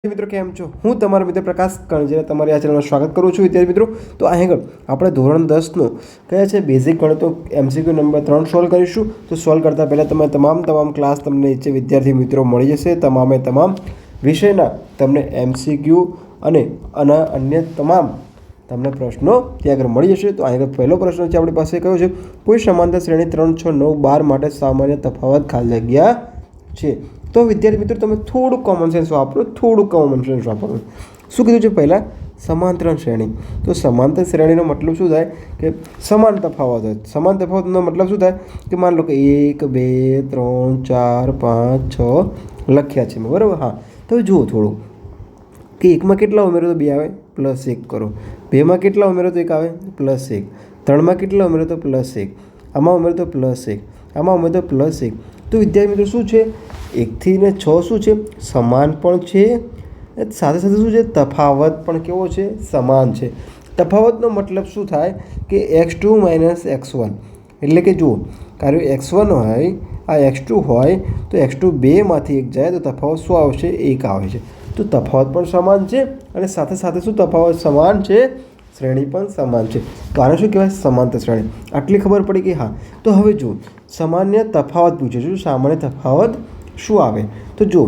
મિત્રો કેમ છો? હું તમારો મિત્ર પ્રકાશ કણજેરા તમારી આ ચેનલમાં સ્વાગત કરું છું. વિદ્યાર્થી મિત્રો, તો આગળ આપણે ધોરણ 10નો કયા છે બેઝિક ગણિતો MCQ નંબર 3 સોલ્વ કરીશું. તો સોલ્વ કરતાં પહેલાં તમે તમામ ક્લાસ તમને નીચે વિદ્યાર્થી મિત્રો મળી જશે. તમામ વિષયના તમને MCQ અને અન્ય તમામ તમને પ્રશ્નો ત્યાં આગળ મળી જશે. તો આગળ પહેલો પ્રશ્ન છે આપણી પાસે કયો છે? કોઈ સમાંતર શ્રેણી 3, 6, 9, 12 માટે સામાન્ય તફાવત ખાલી જગ્યા છે. તો વિદ્યાર્થી મિત્રો, તમે થોડું કોમન સેન્સ વાપરો. શું કીધું છે પહેલાં? સમાંતર શ્રેણી. તો સમાંતર શ્રેણીનો મતલબ શું થાય કે સમાન તફાવત હોય. સમાન તફાવતનો મતલબ શું થાય કે માન લો કે 1, 2, 3, 4, 5, 6 લખ્યા છે મેં, બરાબર? હા, તો જુઓ થોડું કે 1માં કેટલા ઉમેરો તો 2 આવે, +1 કરો. 2માં કેટલા ઉમેરો તો 1 આવે, +1. 3માં કેટલા ઉમેરો તો +1. આમાં ઉમેરો તો +1. આમાં ઉમેરો તો +1. તો વિદ્યાર્થી મિત્રો શું છે? 1 થી 6 શું છે? સમાન પણ છે, સાથે સાથે શું છે? તફાવત પણ કેવો છે? સમાન છે. તફાવતનો મતલબ શું થાય કે x2 - x1, એટલે કે જુઓ, કાર્ય x1 હોય, આ x2 હોય, તો x2 2માંથી 1 જાય તો તફાવત શું આવશે? 1 આવે છે. તો તફાવત પણ સમાન છે અને સાથે સાથે શું તફાવત સમાન છે? શ્રેણી પણ સમાન છે. તો આને શું કહેવાય? સમાંતર શ્રેણી. આટલી ખબર પડી કે હા. તો હવે જુઓ, સામાન્ય તફાવત પૂછે છે. સામાન્ય તફાવત શું આવે? તો જુઓ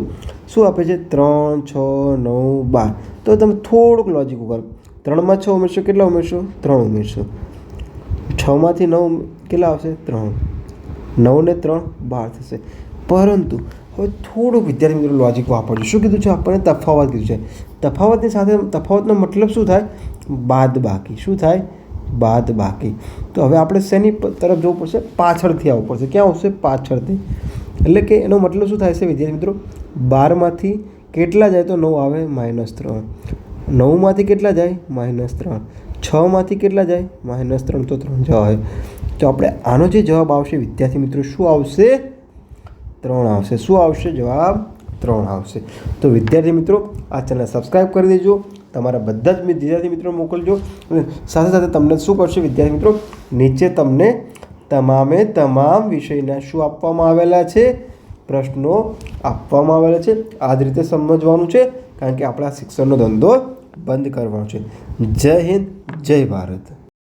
શું આપે છે? 3, 6, 9, 12. તો તમે થોડુંક લોજિક કરો. 3માં 6 ઉમેરશો, કેટલા ઉમેરશો? 3 ઉમેરશો. 6માંથી 9 કેટલા આવશે? 3. 9 ને 3 12 થશે. પરંતુ હવે થોડુંક વિદ્યાર્થી મિત્રો લોજિક વાપરજો. શું કીધું છે આપણને? તફાવત કીધું છે. તફાવતની સાથે તફાવતનો મતલબ શું થાય? બાદબાકી. શું થાય? બાદબાકી. તો હવે આપણે શેની તરફ જવું પડશે? પાછળથી આવવું પડશે. ક્યાં આવશે? પાછળથી. એટલે કે એનો મતલબ શું થાય છે વિદ્યાર્થી મિત્રો? 12માંથી કેટલા જાય તો 9 આવે? -3. 9માંથી કેટલા જાય? -3. 6માંથી કેટલા જાય? -3. તો 3 જવાબ આવે. તો આપણે આનો જે જવાબ આવશે વિદ્યાર્થી મિત્રો, શું આવશે? 3 આવશે. શું આવશે? જવાબ 3 આવશે. તો વિદ્યાર્થી મિત્રો, આ ચેનલ સબસ્ક્રાઈબ કરી દેજો. તમારા બધા જ વિદ્યાર્થી મિત્રો મોકલજો. અને સાથે સાથે તમને શું કરશે વિદ્યાર્થી મિત્રો? નીચે તમને તમામ વિષયના શું આપવામાં આવેલા છે? પ્રશ્નો આપવામાં આવેલા છે. આ જ રીતે સમજવાનું છે, કારણ કે આપણા શિક્ષણનો ધંધો બંધ કરવાનો છે. જય હિન્દ, જય ભારત.